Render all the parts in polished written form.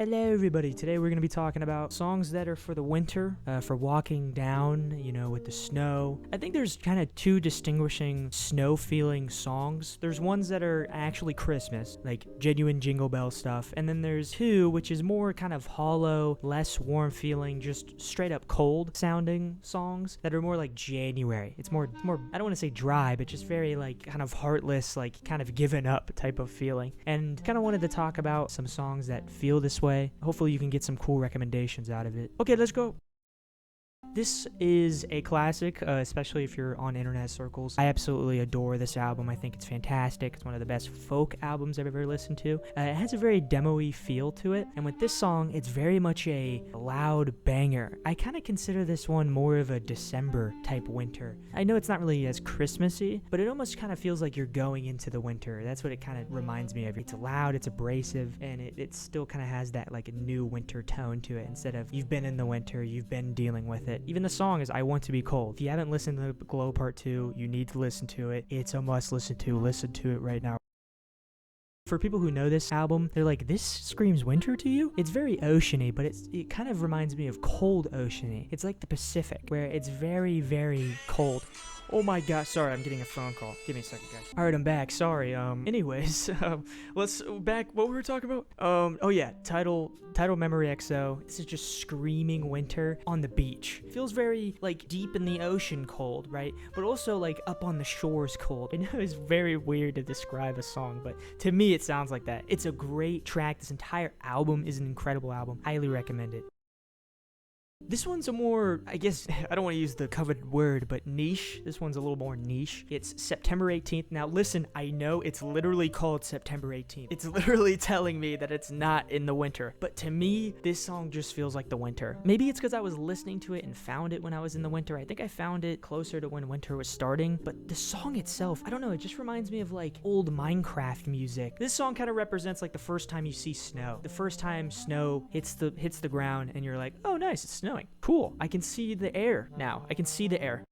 Hello everybody, today we're going to be talking about songs that are for the winter, for walking down, with the snow. I think there's kind of two distinguishing snow feeling songs. There's ones that are actually Christmas, like genuine Jingle Bell stuff, and then there's two which is more kind of hollow, less warm feeling, just straight up cold sounding songs that are more like January. It's more I don't want to say dry, but just very like kind of heartless, like kind of given up type of feeling. And kind of wanted to talk about some songs that feel this way. Hopefully you can get some cool recommendations out of it. Okay, let's go. This is a classic, especially if you're on internet circles. I absolutely adore this album. I think it's fantastic. It's one of the best folk albums I've ever listened to. It has a very demo-y feel to it, and with this song, it's very much a loud banger. I kind of consider this one more of a December type winter. I know it's not really as Christmassy, but it almost kind of feels like you're going into the winter. That's what it kind of reminds me of. It's loud, it's abrasive, and it still kind of has that like a new winter tone to it instead of you've been in the winter, you've been dealing with it. Even the song is I Want to Be Cold. If you haven't listened to Glow Part 2, you need to listen to it. It's a must listen to. Listen to it right now. For people who know this album, they're like, this screams winter to you? It's very oceany, but it kind of reminds me of cold oceany. It's like the Pacific, where it's very, very cold. Oh my god, sorry, I'm getting a phone call. Give me a second, guys. Alright, I'm back. Sorry. Anyways, let's back what we were talking about. Oh yeah, title Memory XO. This is just screaming winter on the beach. Feels very like deep in the ocean cold, right? But also like up on the shores cold. I know it's very weird to describe a song, but to me it sounds like that. It's a great track. This entire album is an incredible album. Highly recommend it. This one's a more, I guess, I don't want to use the coveted word, but niche. This one's a little more niche. It's September 18th. Now listen, I know it's literally called September 18th. It's literally telling me that it's not in the winter. But to me, this song just feels like the winter. Maybe it's because I was listening to it and found it when I was in the winter. I think I found it closer to when winter was starting. But the song itself, I don't know, it just reminds me of like old Minecraft music. This song kind of represents like the first time you see snow. The first time snow hits the ground and you're like, oh nice, it's snowing. Cool. I can see the air now. I can see the air.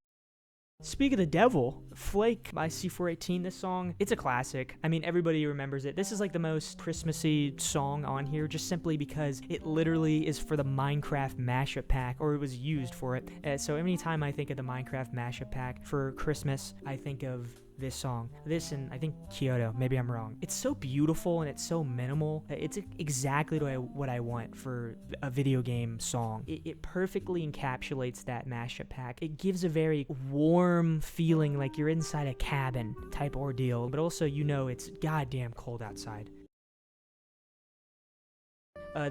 Speak of the devil, Flake by C418, this song, it's a classic. I mean, everybody remembers it. This is like the most Christmassy song on here, just simply because it literally is for the Minecraft mashup pack, or it was used for it. So anytime I think of the Minecraft mashup pack for Christmas, I think of this song. This and I think Kyoto, maybe I'm wrong. It's so beautiful and it's so minimal. It's exactly what I want for a video game song. It perfectly encapsulates that mashup pack. It gives a very warm feeling like you're inside a cabin type ordeal, but also it's goddamn cold outside.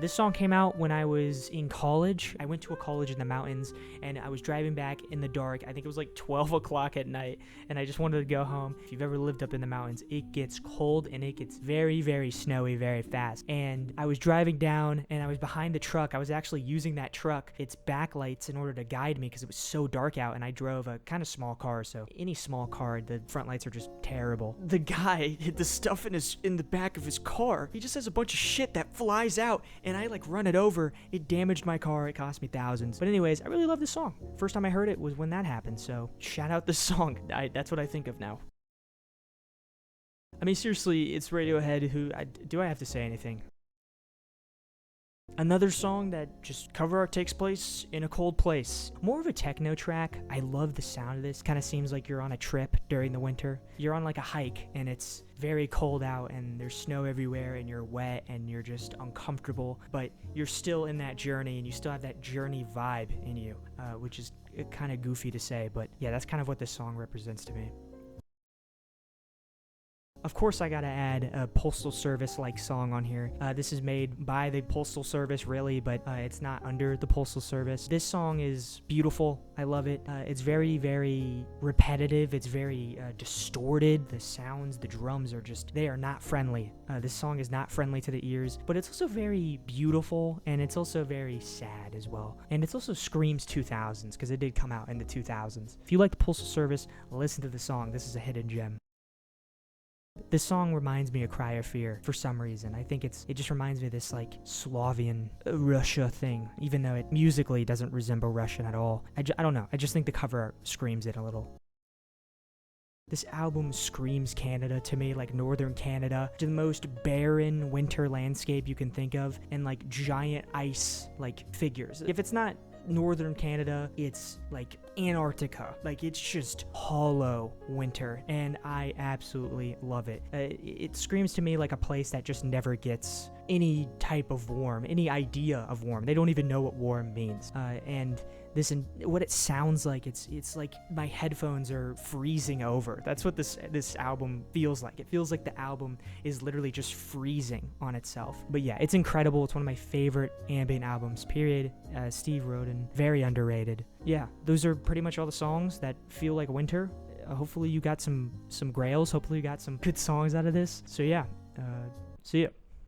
This song came out when I was in college. I went to a college in the mountains, and I was driving back in the dark. I think it was like 12 o'clock at night, and I just wanted to go home. If you've ever lived up in the mountains, it gets cold, and it gets very, very snowy very fast. And I was driving down, and I was behind the truck. I was actually using that truck, its backlights, in order to guide me because it was so dark out, and I drove a kind of small car, so any small car, the front lights are just terrible. The guy hid the stuff in the back of his car. He just has a bunch of shit that flies out, and I like run it over. It damaged my car. It cost me thousands. But anyways, I really love this song. First time I heard it was when that happened, so shout out this song. That's what I think of now. I mean, seriously, it's Radiohead. Do I have to say anything? Another song that just cover art takes place in a cold place. More of a techno track. I love the sound of this. Kind of seems like you're on a trip during the winter. You're on like a hike and it's very cold out and there's snow everywhere and you're wet and you're just uncomfortable, but you're still in that journey and you still have that journey vibe in you, which is kind of goofy to say, but yeah, that's kind of what this song represents to me. Of course, I gotta add a Postal Service-like song on here. This is made by the Postal Service, really, but it's not under the Postal Service. This song is beautiful. I love it. It's very, very repetitive. It's very distorted. The sounds, the drums they are not friendly. This song is not friendly to the ears, but it's also very beautiful, and it's also very sad as well. And it also screams 2000s, because it did come out in the 2000s. If you like the Postal Service, listen to the song. This is a hidden gem. This song reminds me of Cry of Fear for some reason. I think it just reminds me of this like Slavian Russia thing, even though it musically doesn't resemble Russian at all. I don't know. I just think the cover art screams it a little. This album screams Canada to me, like northern Canada, to the most barren winter landscape you can think of, and like giant ice like figures. If it's not northern Canada, it's like Antarctica. Like, it's just hollow winter, and I absolutely love it. It screams to me like a place that just never gets any type of warm, any idea of warm. They don't even know what warm means. And what it sounds like, it's like my headphones are freezing over. That's what this album feels like. It feels like the album is literally just freezing on itself. But yeah, it's incredible. It's one of my favorite ambient albums, period. Steve Roden, very underrated. Yeah, those are pretty much all the songs that feel like winter. Hopefully you got some grails. Hopefully you got some good songs out of this. So yeah, see ya.